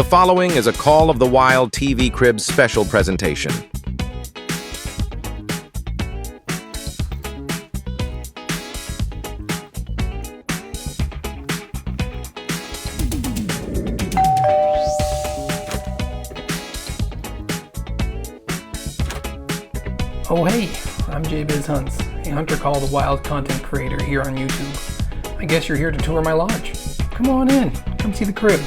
The following is a Call of the Wild TV Cribs special presentation. Oh hey, I'm JBiz Hunts, a Hunter Call the Wild content creator here on YouTube. I guess you're here to tour my lodge. Come on in, come see the crib.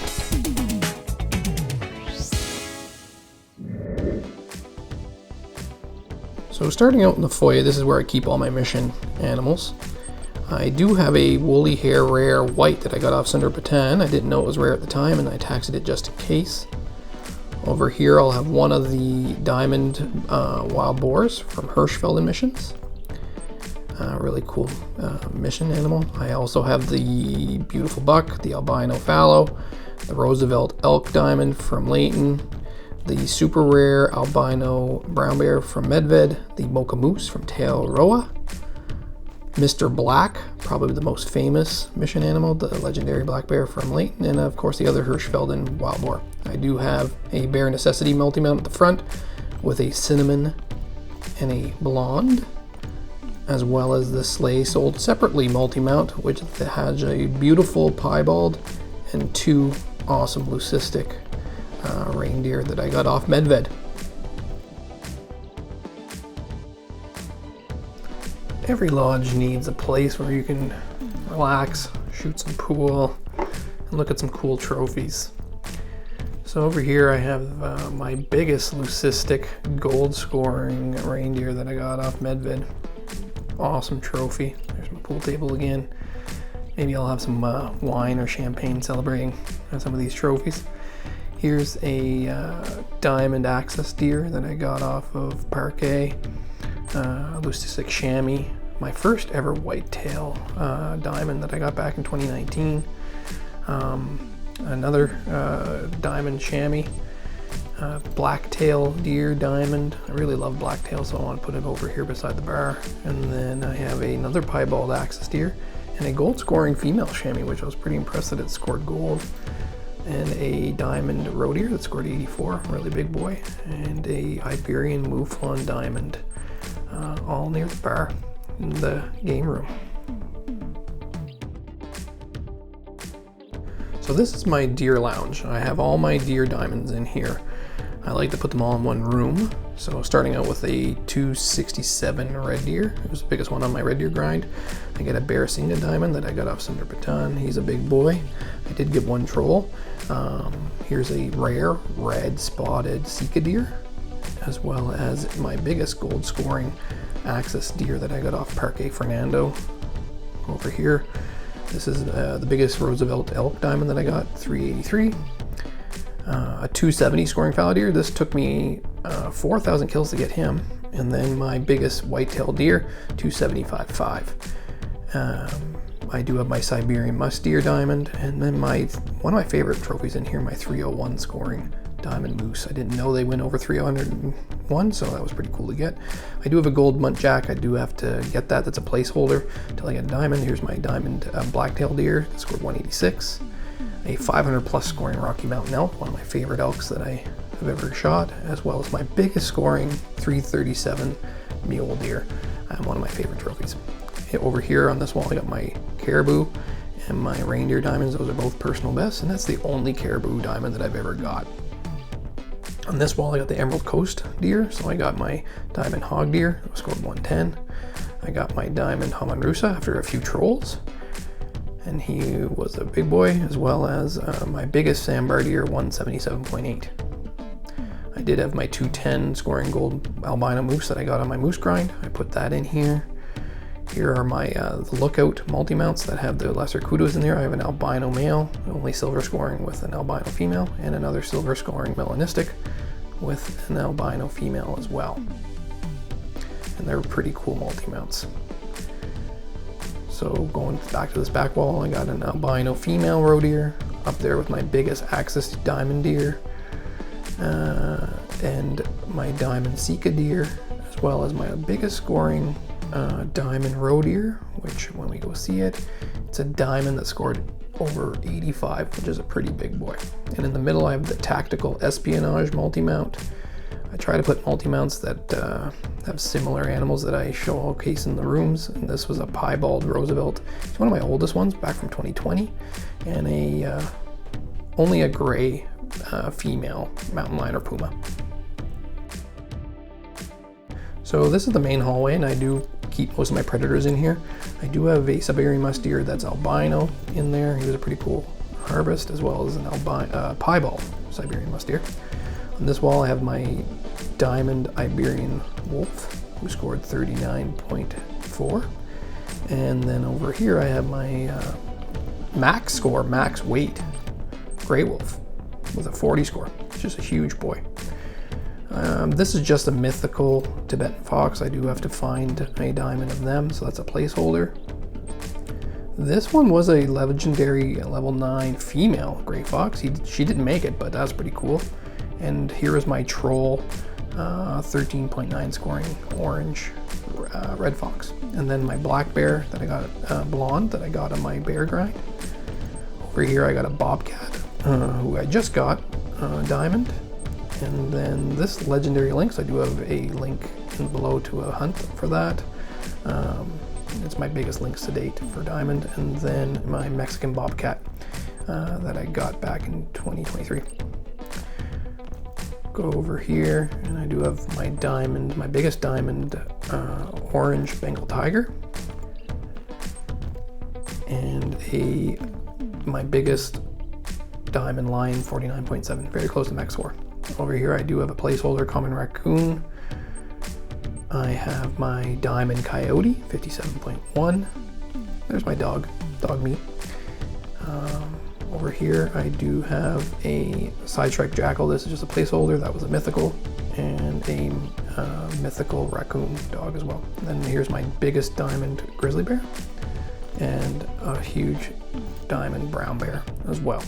So starting out in the foyer, this is where I keep all my mission animals. I do have a woolly hair rare white that I got off Cinder Patan. I didn't know it was rare at the time and I taxied it just in case. Over here I'll have one of the diamond wild boars from Hirschfelden missions. Really cool mission animal. I also have the beautiful buck, the albino fallow, the Roosevelt elk diamond from Layton, the super rare albino brown bear from Medved, the mocha moose from Tailroa, Mr. Black, probably the most famous mission animal, the legendary black bear from Layton, and of course the other Hirschfelden wild boar. I do have a Bear Necessity multi-mount at the front with a cinnamon and a blonde, as well as the Sleigh sold separately multi-mount, which has a beautiful piebald and two awesome leucistic reindeer that I got off Medved. Every lodge needs a place where you can relax, shoot some pool, and look at some cool trophies. So over here I have my biggest leucistic gold scoring reindeer that I got off Medved. Awesome trophy. There's my pool table again. Maybe I'll have some wine or champagne celebrating some of these trophies. Here's a diamond access deer that I got off of Parquet. Leucistic chamois, my first ever whitetail diamond that I got back in 2019. Another diamond chamois, blacktail deer diamond. I really love blacktail, so I want to put it over here beside the bar. And then I have another piebald axis deer and a gold scoring female chamois, which I was pretty impressed that it scored gold. And a diamond roe deer that scored 84, really big boy, and a Iberian mouflon diamond, all near the bar in the game room. So this is my deer lounge. I have all my deer diamonds in here. I like to put them all in one room. So starting out with a 267 red deer. It was the biggest one on my red deer grind. I get a Baracina diamond that I got off Cinder Patan. He's a big boy. I did get one troll. Here's a rare red spotted Sika deer, as well as my biggest gold scoring axis deer that I got off Parque Fernando. Over here, this is the biggest Roosevelt elk diamond that I got, 383. A 270 scoring fallow deer. This took me 4,000 kills to get him. And then my biggest whitetail deer, 275.5. I do have my Siberian musk deer diamond, and then one of my favorite trophies in here, my 301 scoring diamond moose. I didn't know they went over 301, so that was pretty cool to get. I do have a gold muntjac. I do have to get that. That's a placeholder until I get a diamond. Here's my diamond blacktail deer that scored 186. A 500 plus scoring Rocky Mountain elk, one of my favorite elks that I have ever shot, as well as my biggest scoring 337 mule deer, one of my favorite trophies. Over here on this wall I got my caribou and my reindeer diamonds. Those are both personal bests, and that's the only caribou diamond that I've ever got. On this wall I got the Emerald Coast deer, so I got my diamond hog deer that scored 110. I got my diamond Hamarusa after a few trolls, and he was a big boy, as well as my biggest sandbar deer, 177.8. I did have my 210 scoring gold albino moose that I got on my moose grind. I put that in here. Here are my Lookout multi-mounts that have the lesser kudos in there. I have an albino male, only silver scoring with an albino female, and another silver scoring melanistic with an albino female as well. And they're pretty cool multi-mounts. So going back to this back wall, I got an albino female roe deer up there with my biggest axis diamond deer, and my diamond Sika deer, as well as my biggest scoring diamond roe deer, which when we go see it, it's a diamond that scored over 85, which is a pretty big boy. And in the middle, I have the Tactical Espionage multi-mount. I try to put multi-mounts that have similar animals that I showcase in the rooms. And this was a piebald Roosevelt. It's one of my oldest ones, back from 2020, and only a gray female mountain lion or puma. So this is the main hallway, and I do keep most of my predators in here. I do have a Siberian musk deer that's albino in there. He was a pretty cool harvest, as well as an piebald Siberian musk deer. On this wall I have my diamond Iberian wolf, who scored 39.4. And then over here I have my max weight gray wolf with a 40 score. It's just a huge boy. This is just a mythical Tibetan fox. I do have to find a diamond of them, so that's a placeholder. This one was a legendary level 9 female gray fox. She didn't make it, but that's pretty cool. And here is my troll 13.9 scoring orange red fox. And then my black bear that I got, blonde, that I got on my bear grind. Over here I got a bobcat, who I just got diamond. And then this legendary lynx, I do have a link below to a hunt for that. It's my biggest lynx to date for diamond. And then my Mexican bobcat that I got back in 2023. Go over here, and I do have my diamond, my biggest diamond orange Bengal tiger. And my biggest diamond lion, 49.7, very close to max score. Over here I do have a placeholder common raccoon. I have my diamond coyote, 57.1. There's my dog meat. Over here I do have a side-striped jackal. This is just a placeholder. That was a mythical, and a mythical raccoon dog as well. And then here's my biggest diamond grizzly bear, and a huge diamond brown bear as well.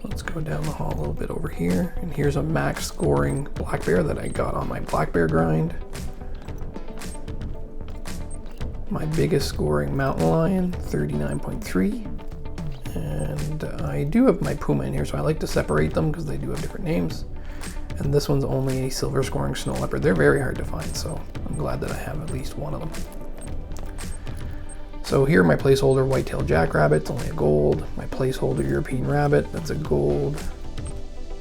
Let's go down the hall a little bit over here, and here's a max scoring black bear that I got on my black bear grind. My biggest scoring mountain lion, 39.3. And I do have my puma in here, so I like to separate them because they do have different names. And this one's only a silver scoring snow leopard. They're very hard to find, so I'm glad that I have at least one of them. So here my placeholder white-tailed jackrabbit, it's only a gold. My placeholder European rabbit, that's a gold.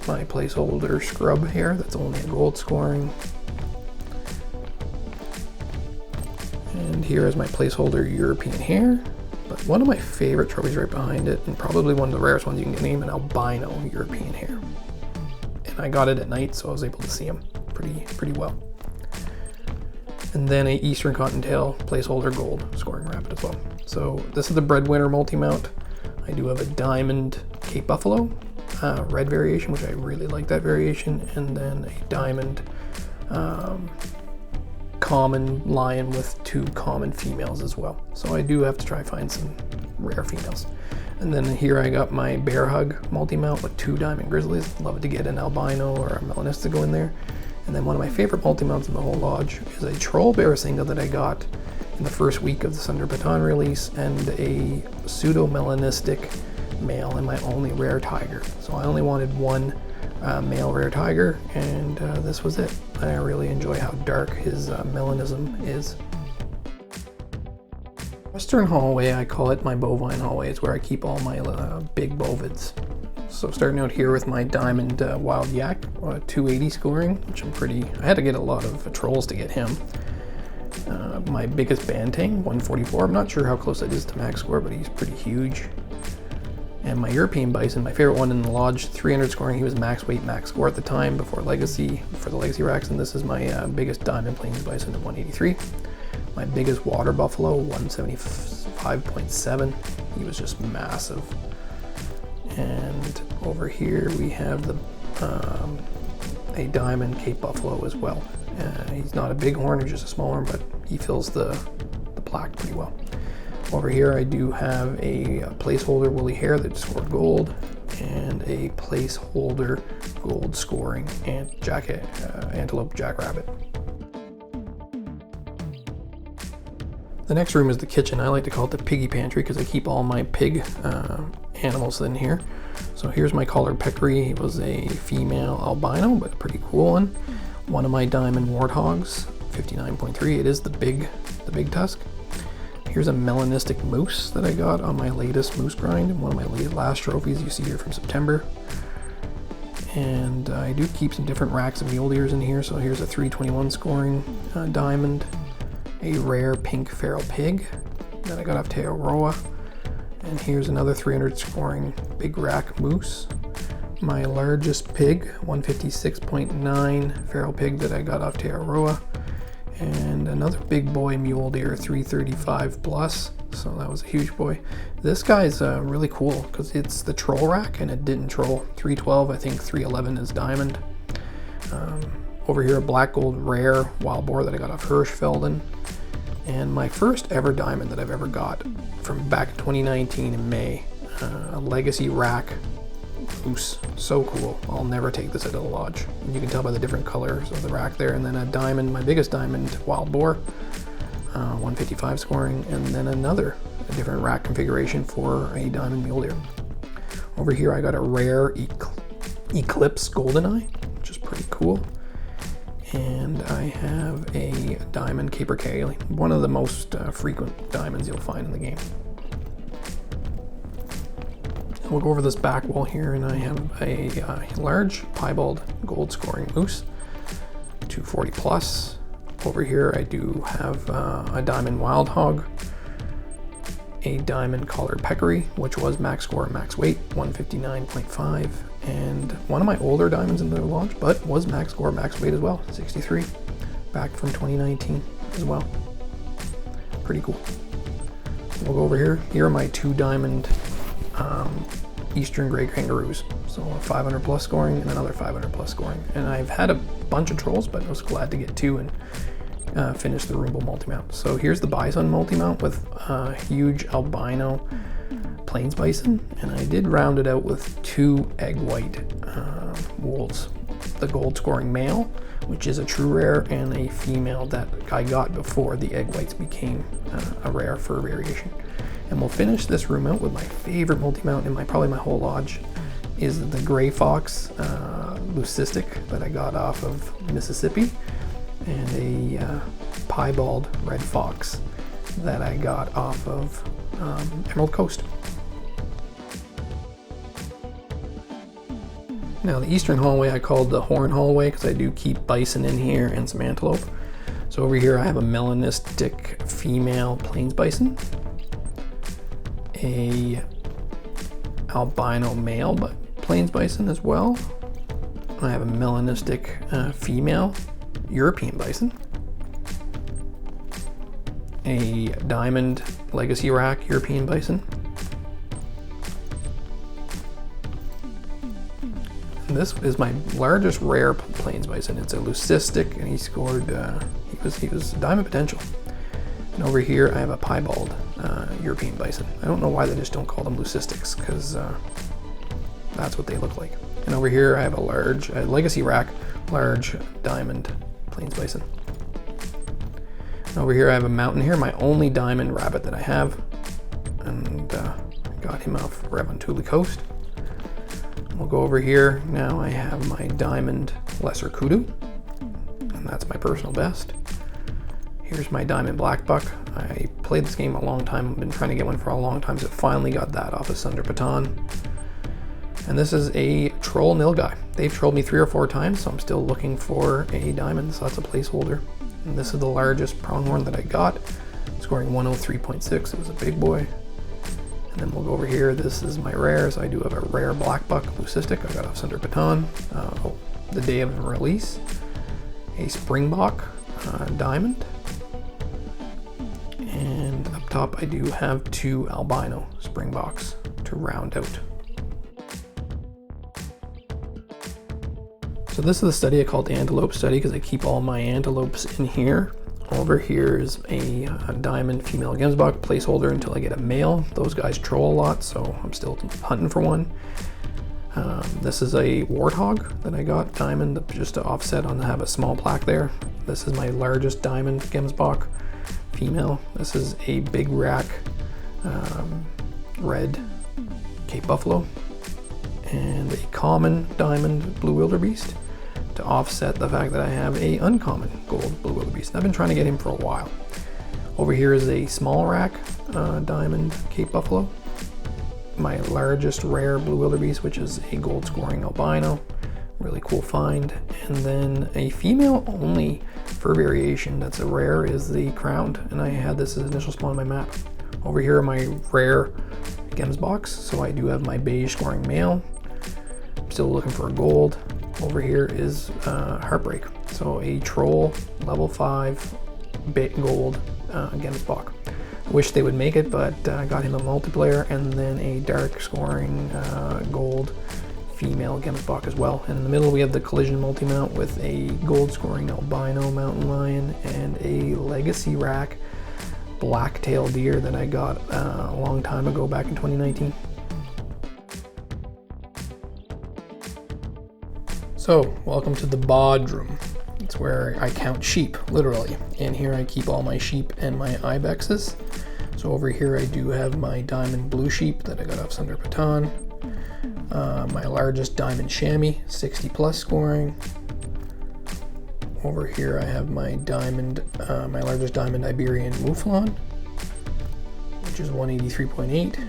My placeholder scrub hare, that's only a gold scoring. And here is my placeholder European hare. But one of my favorite trophies right behind it, and probably one of the rarest ones you can name, an albino European hare. And I got it at night, so I was able to see him pretty well. And then a Eastern Cottontail placeholder gold scoring rabbit as well. So this is the breadwinner multi-mount. I do have a diamond Cape Buffalo red variation, which I really like that variation, and then a diamond common lion with 2 common females as well. So I do have to try find some rare females. And then here I got my bear hug multi-mount with 2 diamond grizzlies. Love to get an albino or a melanistic in there. And then one of my favorite multi-mounts in the whole lodge is a troll bear single that I got in the first week of the Thunder Baton release, and a pseudo-melanistic male, and my only rare tiger. So I only wanted one male rare tiger, and this was it. I really enjoy how dark his melanism is. Western hallway, I call it my bovine hallway. It's where I keep all my big bovids. So starting out here with my diamond wild yak, 280 scoring, which I had to get a lot of trolls to get him. My biggest banteng, 144. I'm not sure how close that is to max score, but he's pretty huge. And my European bison, my favorite one in the lodge, 300 scoring. He was max weight, max score at the time before Legacy, for the Legacy racks. And this is my biggest diamond plains bison at 183. My biggest water buffalo, 175.7. He was just massive. And over here we have a diamond Cape Buffalo as well. He's not a big horn, he's just a small horn, but he fills the plaque pretty well. Over here I do have a placeholder woolly hare that scored gold, and a placeholder gold scoring Antelope jackrabbit. The next room is the kitchen. I like to call it the Piggy pantry because I keep all my pig animals in here. So here's my collared peccary. It was a female albino, but a pretty cool one. One of my diamond warthogs, 59.3. It is the big tusk. Here's a melanistic moose that I got on my latest moose grind. One of my last trophies you see here from September. And I do keep some different racks of mule deers in here. So here's a 321 scoring diamond, a rare pink feral pig that I got off Aotearoa. And here's another 300 scoring big rack moose. My largest pig, 156.9 feral pig that I got off Aotearoa. And another big boy mule deer, 335 plus. So that was a huge boy. This guy's really cool because it's the troll rack and it didn't troll. 312, I think 311 is diamond. Over here, a black gold rare wild boar that I got off Hirschfelden. And my first ever diamond that I've ever got from back in 2019 in May, a legacy rack moose. So cool. I'll never take this out of the lodge. And you can tell by the different colors of the rack there. And then a diamond, my biggest diamond wild boar, 155 scoring, and then a different rack configuration for a diamond mule deer. Over here I got a rare Eclipse Goldeneye, which is pretty cool. And I have a diamond capercaillie, one of the most frequent diamonds you'll find in the game. We'll go over this back wall here, and I have a large piebald gold scoring moose, 240 plus. Over here I do have a diamond wild hog, a diamond collared peccary, which was max score and max weight, 159.5, and one of my older diamonds in the lodge, but was max score, max weight as well, 63, back from 2019 as well. Pretty cool. We'll go over here. Here are my two diamond Eastern Grey Kangaroos. So a 500 plus scoring and another 500 plus scoring. And I've had a bunch of trolls, but I was glad to get two and finish the Roomba multi-mount. So here's the bison multi-mount with a huge albino plains bison. And I did round it out with two egg white wolves. The gold scoring male, which is a true rare, and a female that I got before the egg whites became a rare for variation. And we'll finish this room out with my favorite multi-mount in probably my whole lodge, is the gray fox leucistic that I got off of Mississippi, and a piebald red fox that I got off of Emerald Coast. Now the eastern hallway I called the horn hallway because I do keep bison in here and some antelope. So over here I have a melanistic female plains bison, a albino male but plains bison as well. I have a melanistic female European bison, a diamond legacy rack European bison, and this is my largest rare plains bison. It's a leucistic, and he scored he was diamond potential. And over here I have a piebald European bison. I don't know why they just don't call them leucistics, because that's what they look like. And over here I have a large legacy rack large diamond plains bison. And over here I have a mountain here, my only diamond rabbit that I have, and I got him off Revontuli Coast. We'll go over here. Now I have my diamond lesser kudu, and that's my personal best. Here's my diamond black buck. I played this game a long time. I've been trying to get one for a long time, so finally got that off of Sunder Baton. And this is a troll nilgai. They've trolled me 3 or 4 times, so I'm still looking for a diamond, so that's a placeholder. And this is the largest pronghorn that I got, scoring 103.6. It was a big boy. And then we'll go over here. This is my rares. I do have a rare black buck leucistic I got off Sunder Baton the day of release. A springbok diamond. And up top I do have 2 albino springboks to round out. So this is the study I call the Antelope study because I keep all my antelopes in here. Over here is a diamond female gemsbok placeholder until I get a male. Those guys troll a lot, so I'm still hunting for one. This is a warthog that I got diamond just to offset on to have a small plaque there. This is my largest diamond gemsbok, female. This is a big rack red Cape Buffalo, and a common diamond blue wildebeest to offset the fact that I have a uncommon gold blue wildebeest. I've been trying to get him for a while. Over here is a small rack diamond Cape Buffalo, my largest rare blue wildebeest, which is a gold scoring albino, really cool find. And then a female only fur variation that's a rare is the crowned, and I had this as initial spawn on my map. Over here are my rare Gemsbox, so I do have my beige scoring male. I'm still looking for a gold. Over here is Heartbreak, so a troll level 5 bit gold Gemsbox. I wish they would make it, but I got him a multiplayer, and then a dark scoring gold female Gemsbox as well. And in the middle we have the collision multi-mount with a gold scoring albino mountain lion and a legacy rack black-tailed deer that I got a long time ago back in 2019. So, welcome to the bodroom. It's where I count sheep, literally. And here I keep all my sheep and my ibexes. So over here I do have my diamond blue sheep that I got off Sunder Patan. My largest diamond chamois, 60 plus scoring. Over here I have my diamond, my largest diamond Iberian mouflon, which is 183.8,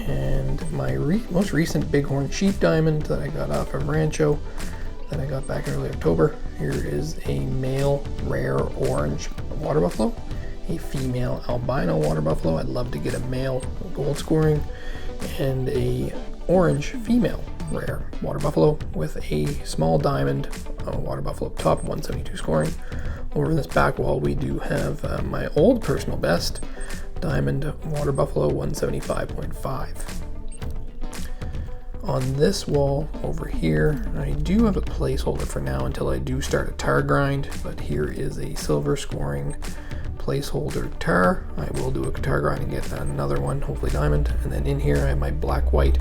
and my most recent bighorn sheep diamond that I got off of Rancho that I got back in early October. Here is a male rare orange water buffalo, a female albino water buffalo. I'd love to get a male gold scoring, and a orange female rare water buffalo with a small diamond water buffalo up top, 172 scoring. Over in this back wall we do have my old personal best diamond water buffalo, 175.5. On this wall over here I do have a placeholder for now until I do start a tar grind, but here is a silver scoring placeholder tar. I will do a tar grind and get another one, hopefully diamond. And then in here I have my black white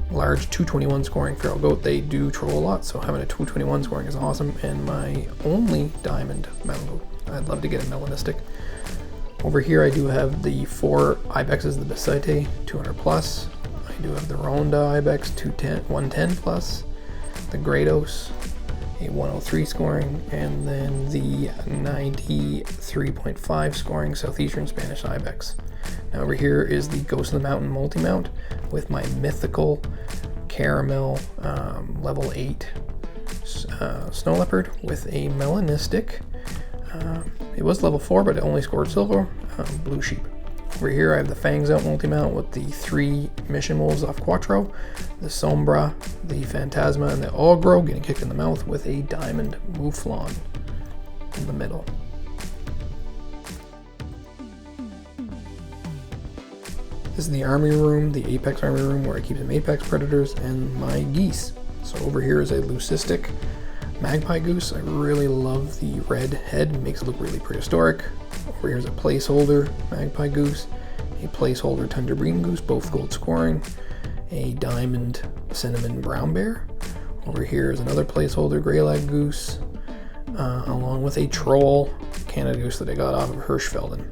large 221 scoring feral goat. They do troll a lot, so having a 221 scoring is awesome. And my only diamond mountain goat. I'd love to get a melanistic. Over here I do have the 4 ibexes, the Bisite 200 plus. I do have the Ronda ibex 110 plus, the Grados a 103 scoring, and then the 93.5 scoring Southeastern Spanish ibex. Now over here is the Ghost of the Mountain multi-mount with my mythical caramel level 8 snow leopard with a melanistic. It was level 4, but it only scored silver, blue sheep. Over here I have the Fangs Out multi-mount with the 3 mission wolves off Quattro, the Sombra, the Phantasma, and the Ogro getting kicked in the mouth with a diamond mouflon in the middle. This is the army room, the apex army room, where I keep some apex predators and my geese. So over here is a leucistic magpie goose. I really love the red head, it makes it look really prehistoric. Over here is a placeholder magpie goose, a placeholder tundra bream goose, both gold scoring, a diamond cinnamon brown bear. Over here is another placeholder greylag goose, along with a troll Canada goose that I got off of Hirschfelden.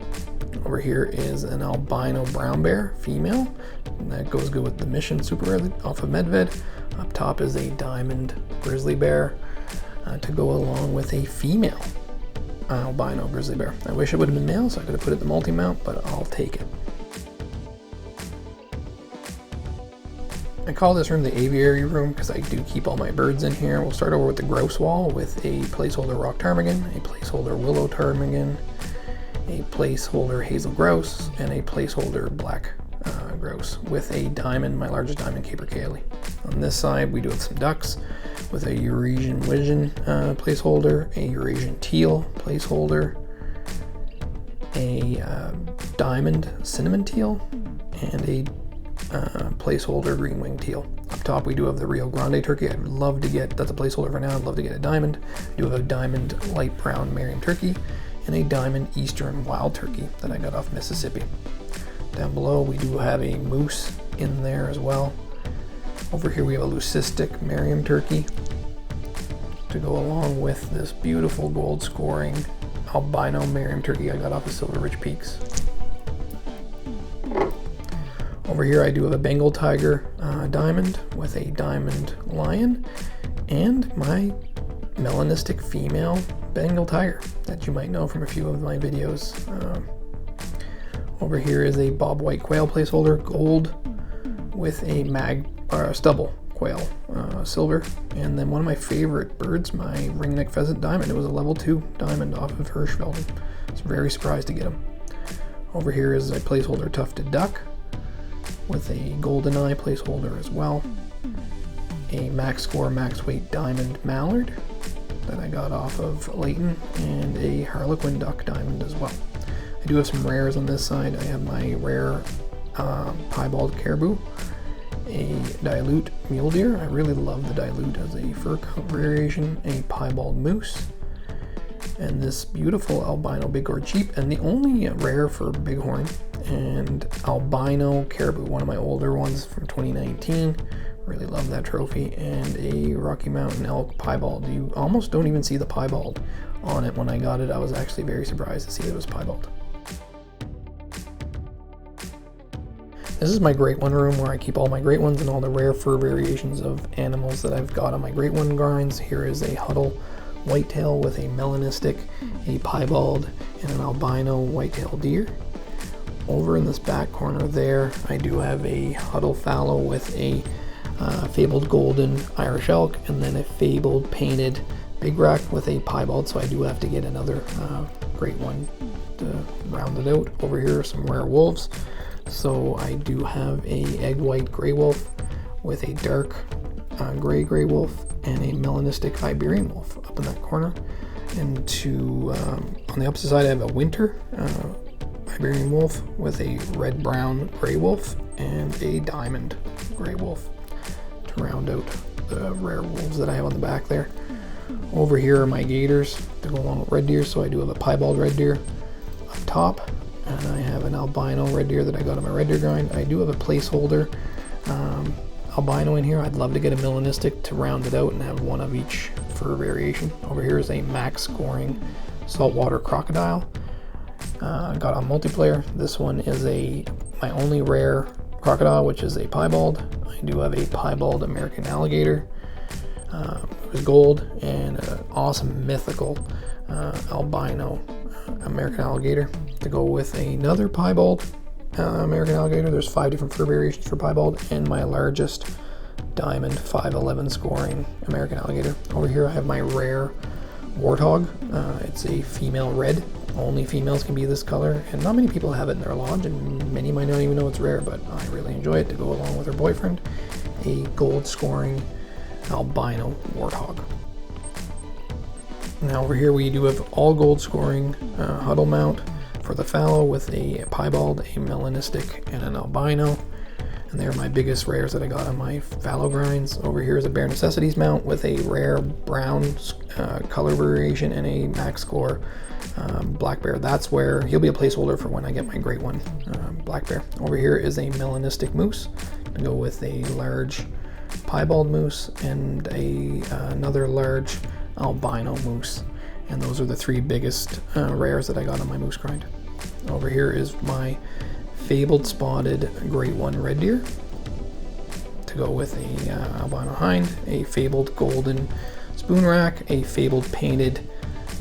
Over here is an albino brown bear female, and that goes good with the mission super rare off of Medved. Up top is a diamond grizzly bear to go along with a female albino grizzly bear. I wish it would have been male so I could have put it in the multi-mount, but I'll take it. I call this room the aviary room because I do keep all my birds in here. We'll start over with the grouse wall with a placeholder rock ptarmigan, a placeholder willow ptarmigan, a placeholder hazel grouse, and a placeholder black grouse with a diamond, my largest diamond caper cayley. On this side we do have some ducks with a Eurasian widgeon placeholder, a Eurasian teal placeholder, a diamond cinnamon teal, and a placeholder green wing teal. Up top we do have the Rio Grande turkey. I'd love to get, that's a placeholder for now, I'd love to get a diamond. I do have a diamond light brown Merriam turkey and a diamond eastern wild turkey that I got off Mississippi. Down below we do have a moose in there as well. Over here we have a leucistic Merriam turkey to go along with this beautiful gold scoring albino Merriam turkey I got off of Silver Ridge Peaks. Over here I do have a Bengal tiger diamond with a diamond lion, and my melanistic female Bengal tiger that you might know from a few of my videos. Over here is a bob white quail placeholder, gold, with a stubble quail, silver, and then one of my favorite birds, my ringneck pheasant diamond. It was a level 2 diamond off of Hirschfeld. I was very surprised to get him. Over here is a placeholder tufted duck with a golden eye placeholder as well. A max score, max weight diamond mallard that I got off of Leighton, and a harlequin duck diamond as well. I do have some rares on this side. I have my rare piebald caribou, a dilute mule deer. I really love the dilute as a fur coat variation, a piebald moose, and this beautiful albino bighorn sheep, and the only rare for bighorn and albino caribou, one of my older ones from 2019. Really love that trophy, and a Rocky Mountain elk piebald. You almost don't even see the piebald on it. When I got it, I was actually very surprised to see it was piebald. This is my Great One room where I keep all my Great Ones and all the rare fur variations of animals that I've got on my Great One grinds. Here is a Huddle whitetail with a melanistic, a piebald, and an albino whitetail deer. Over in this back corner there, I do have a Huddle fallow with a fabled golden Irish elk, and then a fabled painted big rack with a piebald, so I do have to get another Great One to round it out. Over here are some rare wolves. So I do have a egg white gray wolf with a dark gray wolf and a melanistic Iberian wolf up in that corner. And on the opposite side I have a winter Iberian wolf with a red brown gray wolf and a diamond gray wolf to round out the rare wolves that I have on the back there. Over here are my gators to go along with red deer. So I do have a piebald red deer up top, and I have an albino red deer that I got on my red deer grind. I do have a placeholder albino in here. I'd love to get a melanistic to round it out and have one of each fur variation. Over here is a max scoring saltwater crocodile. Got on multiplayer. This one is my only rare crocodile, which is a piebald. I do have a piebald American alligator. It was gold, and an awesome mythical albino American alligator to go with another piebald American alligator. There's 5 different fur variations for piebald, and my largest diamond 511 scoring American alligator. Over here I have my rare warthog. It's a female red. Only females can be this color, and not many people have it in their lodge, and many might not even know it's rare, but I really enjoy it to go along with her boyfriend. A gold scoring albino warthog. Now over here we do have all gold scoring Huddle mount for the fallow with a piebald, a melanistic, and an albino. And they're my biggest rares that I got on my fallow grinds. Over here is a Bare Necessities mount with a rare brown color variation and a max score black bear. That's where he'll be a placeholder for when I get my Great One black bear. Over here is a melanistic moose to go with a large piebald moose and another large albino moose. And those are the 3 biggest rares that I got on my moose grind. Over here is my fabled spotted Great One red deer to go with a albino hind, a fabled golden spoon rack, a fabled painted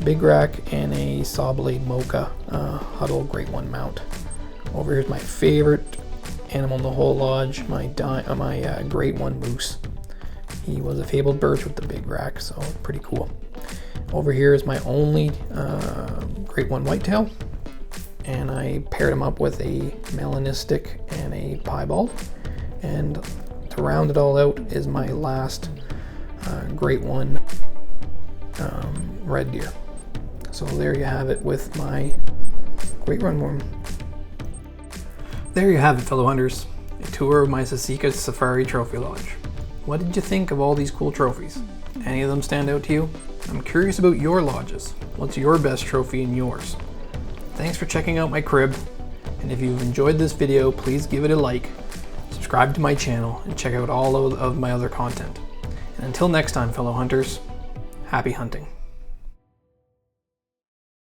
big rack, and a saw blade mocha Huddle Great One mount. Over here's my favorite animal in the whole lodge, my Great One moose. He was a fabled birch with the big rack, so pretty cool. Over here is my only Great One whitetail, and I paired him up with a melanistic and a piebald. And to round it all out is my last Great One red deer. So there you have it with my Great One room. There you have it, fellow hunters. A tour of my Sasika Safari Trophy Lodge. What did you think of all these cool trophies? Any of them stand out to you? I'm curious about your lodges. What's your best trophy in yours? Thanks for checking out my crib, and if you've enjoyed this video, please give it a like, subscribe to my channel, and check out all of my other content. And until next time, fellow hunters, happy hunting.